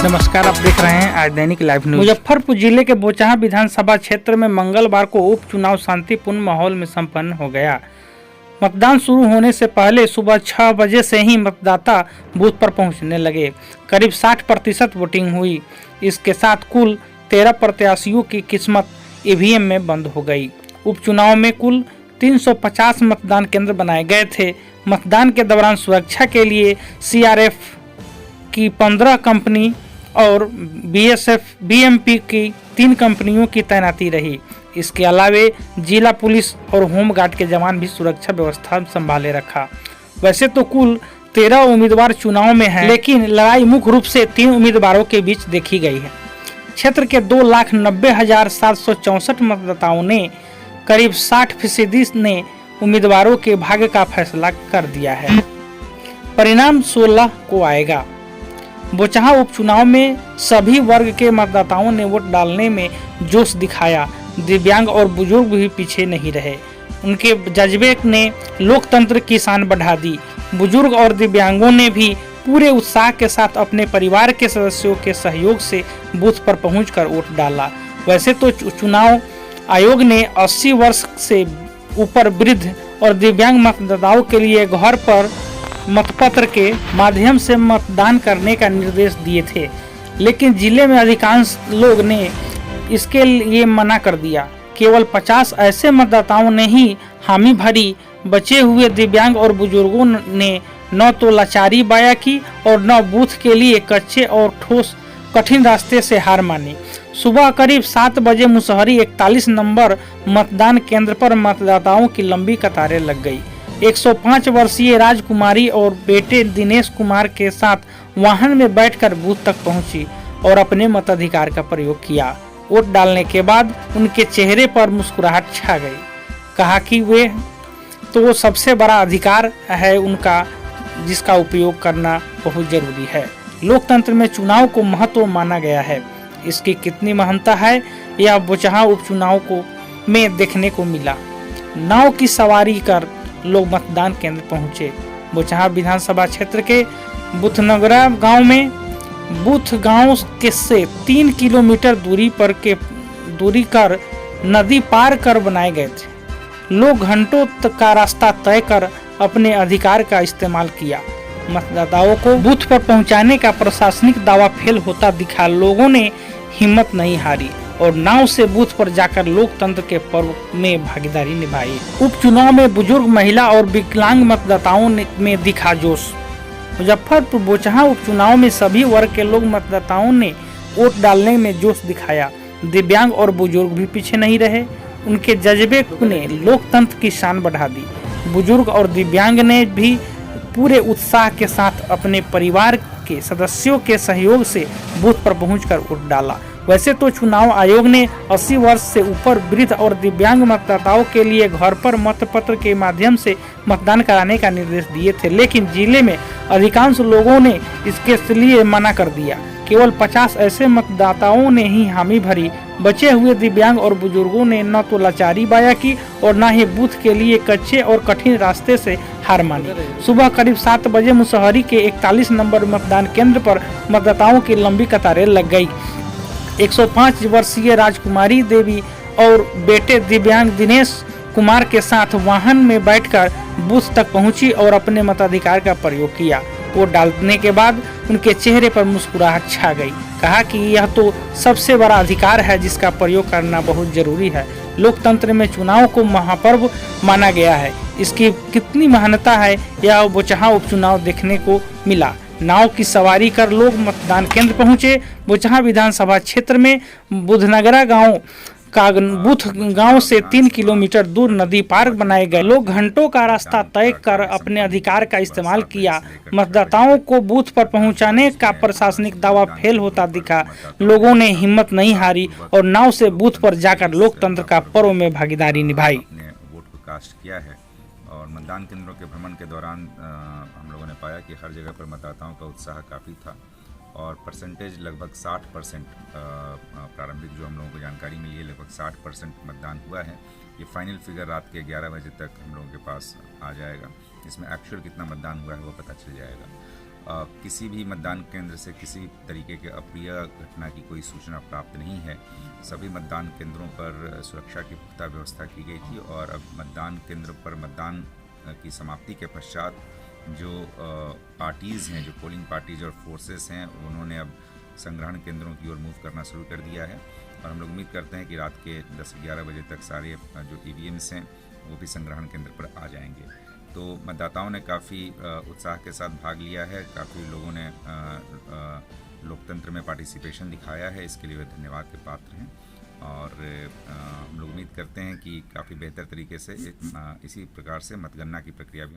नमस्कार, आप देख रहे हैं आज दैनिक लाइव न्यूज। मुजफ्फरपुर जिले के बोचहा विधानसभा क्षेत्र में मंगलवार को उपचुनाव शांतिपूर्ण माहौल में संपन्न हो गया। मतदान शुरू होने से पहले सुबह 6 बजे से ही मतदाता बूथ पर पहुंचने लगे। करीब 60% वोटिंग हुई। इसके साथ कुल 13 प्रत्याशियों की किस्मत ईवीएम में बंद हो गई। उपचुनाव में कुल 350 मतदान केंद्र बनाए गए थे। मतदान के दौरान सुरक्षा के लिए सीआरएफ की 15 कंपनी और बीएसएफ बीएमपी की 3 कंपनियों की तैनाती रही। इसके अलावे जिला पुलिस और होमगार्ड के जवान भी सुरक्षा व्यवस्था संभाले रखा। वैसे तो कुल 13 उम्मीदवार चुनाव में हैं, लेकिन लड़ाई मुख्य रूप से 3 उम्मीदवारों के बीच देखी गई है। क्षेत्र के 2,90,764 मतदाताओं ने करीब 60% ने उम्मीदवारों के भाग्य का फैसला कर दिया है। परिणाम 16 को आएगा। बोचहा उपचुनाव में सभी वर्ग के मतदाताओं ने वोट डालने में जोश दिखाया। दिव्यांग और बुजुर्ग भी पीछे नहीं रहे। उनके जज्बे ने लोकतंत्र की शान बढ़ा दी। बुजुर्ग और दिव्यांगों ने भी पूरे उत्साह के साथ अपने परिवार के सदस्यों के सहयोग से बूथ पर पहुंचकर वोट डाला। वैसे तो चुनाव आयोग ने 80 वर्ष से ऊपर वृद्ध और दिव्यांग मतदाताओं के लिए घर पर मतपत्र के माध्यम से मतदान करने का निर्देश दिए थे, लेकिन जिले में अधिकांश लोग ने इसके लिए मना कर दिया। केवल 50 ऐसे मतदाताओं ने ही हामी भरी। बचे हुए दिव्यांग और बुजुर्गों ने न तो लाचारी बाया की और न बूथ के लिए कच्चे और ठोस कठिन रास्ते से हार मानी। सुबह करीब 7 बजे मुसहरी 41 नंबर मतदान केंद्र पर मतदाताओं की लंबी कतारें लग गई। 105 वर्षीय राजकुमारी और बेटे दिनेश कुमार के साथ वाहन में बैठकर बूथ तक पहुंची और अपने मताधिकार का प्रयोग किया। वोट डालने के बाद उनके चेहरे पर मुस्कुराहट छा गई। कहा कि वे तो सबसे बड़ा अधिकार है उनका, जिसका उपयोग करना बहुत जरूरी है। लोकतंत्र में चुनाव को महत्व माना गया है। इसकी कितनी महत्ता है यह बोचहा उपचुनाव को में देखने को मिला। नाव की सवारी कर लोग मतदान केंद्र पहुंचे। बोचहा विधानसभा क्षेत्र के बुथनगरा गांव में बूथ गांव के से 3 किलोमीटर दूरी कर नदी पार कर बनाए गए थे। लोग घंटों तक का रास्ता तय कर अपने अधिकार का इस्तेमाल किया। मतदाताओं को बूथ पर पहुंचाने का प्रशासनिक दावा फेल होता दिखा। लोगों ने हिम्मत नहीं हारी और नाव से बूथ पर जाकर लोकतंत्र के पर्व में भागीदारी निभाई। उपचुनाव में बुजुर्ग, महिला और विकलांग मतदाताओं में दिखा जोश। मुजफ्फरपुर बोचहा उपचुनाव में सभी वर्ग के लोग मतदाताओं ने वोट डालने में जोश दिखाया। दिव्यांग और बुजुर्ग भी पीछे नहीं रहे। उनके जज्बे ने लोकतंत्र की शान बढ़ा दी। बुजुर्ग और दिव्यांग ने भी पूरे उत्साह के साथ अपने परिवार के सदस्यों के सहयोग से बूथ पर पहुंचकर वोट डाला। वैसे तो चुनाव आयोग ने 80 वर्ष से ऊपर वृद्ध और दिव्यांग मतदाताओं के लिए घर पर मतपत्र के माध्यम से मतदान कराने का निर्देश दिए थे, लेकिन जिले में अधिकांश लोगों ने इसके लिए मना कर दिया। केवल 50 ऐसे मतदाताओं ने ही हामी भरी। बचे हुए दिव्यांग और बुजुर्गों ने न तो लाचारी बाया की और न ही बूथ के लिए कच्चे और कठिन रास्ते से हार मानी। सुबह करीब 7 बजे मुसहरी के 41 नंबर मतदान केंद्र पर मतदाताओं की लंबी कतारें लग गई। 105 वर्षीय राजकुमारी देवी और बेटे दिव्यांग दिनेश कुमार के साथ वाहन में बैठकर बूथ तक पहुंची और अपने मताधिकार का प्रयोग किया। वोट डालने के बाद उनके चेहरे पर मुस्कुराहट छा गई। कहा कि यह तो सबसे बड़ा अधिकार है जिसका प्रयोग करना बहुत जरूरी है। लोकतंत्र में चुनाव को महापर्व माना गया है। इसकी कितनी महानता है यह बोचहा उपचुनाव देखने को मिला। नाव की सवारी कर लोग मतदान केंद्र पहुंचे। बोचहा विधानसभा क्षेत्र में बुधनगरा गांव का बूथ गांव से 3 किलोमीटर दूर नदी पार बनाए गए। लोग घंटों का रास्ता तय कर अपने अधिकार का इस्तेमाल किया। मतदाताओं को बूथ पर पहुंचाने का प्रशासनिक दावा फेल होता दिखा। लोगों ने हिम्मत नहीं हारी और नाव से बूथ पर जाकर लोकतंत्र का पर्व में भागीदारी निभाई। वोट को कास्ट किया है और मतदान केंद्रों के भ्रमण के दौरान हम लोगों ने पाया कि हर जगह पर मतदाताओं का उत्साह काफ़ी था और परसेंटेज लगभग 60% प्रारंभिक जो हम लोगों को जानकारी मिली है लगभग 60% मतदान हुआ है। ये फाइनल फिगर रात के 11 बजे तक हम लोगों के पास आ जाएगा। इसमें एक्चुअल कितना मतदान हुआ है वो पता चल जाएगा। किसी भी मतदान केंद्र से किसी भी तरीके के अप्रिय घटना की कोई सूचना प्राप्त नहीं है। सभी मतदान केंद्रों पर सुरक्षा की पुख्ता व्यवस्था की गई थी और अब मतदान केंद्र पर मतदान की समाप्ति के पश्चात जो पार्टीज़ हैं, जो पोलिंग पार्टीज और फोर्सेस हैं, उन्होंने अब संग्रहण केंद्रों की ओर मूव करना शुरू कर दिया है और हम लोग उम्मीद करते हैं कि रात के 10-11 बजे तक सारे जो EVMs हैं वो भी संग्रहण केंद्र पर आ जाएंगे। तो मतदाताओं ने काफ़ी उत्साह के साथ भाग लिया है, काफ़ी लोगों ने लोकतंत्र में पार्टिसिपेशन दिखाया है, इसके लिए वे धन्यवाद के पात्र हैं और हम लोग उम्मीद करते हैं कि काफ़ी बेहतर तरीके से इसी प्रकार से मतगणना की प्रक्रिया भी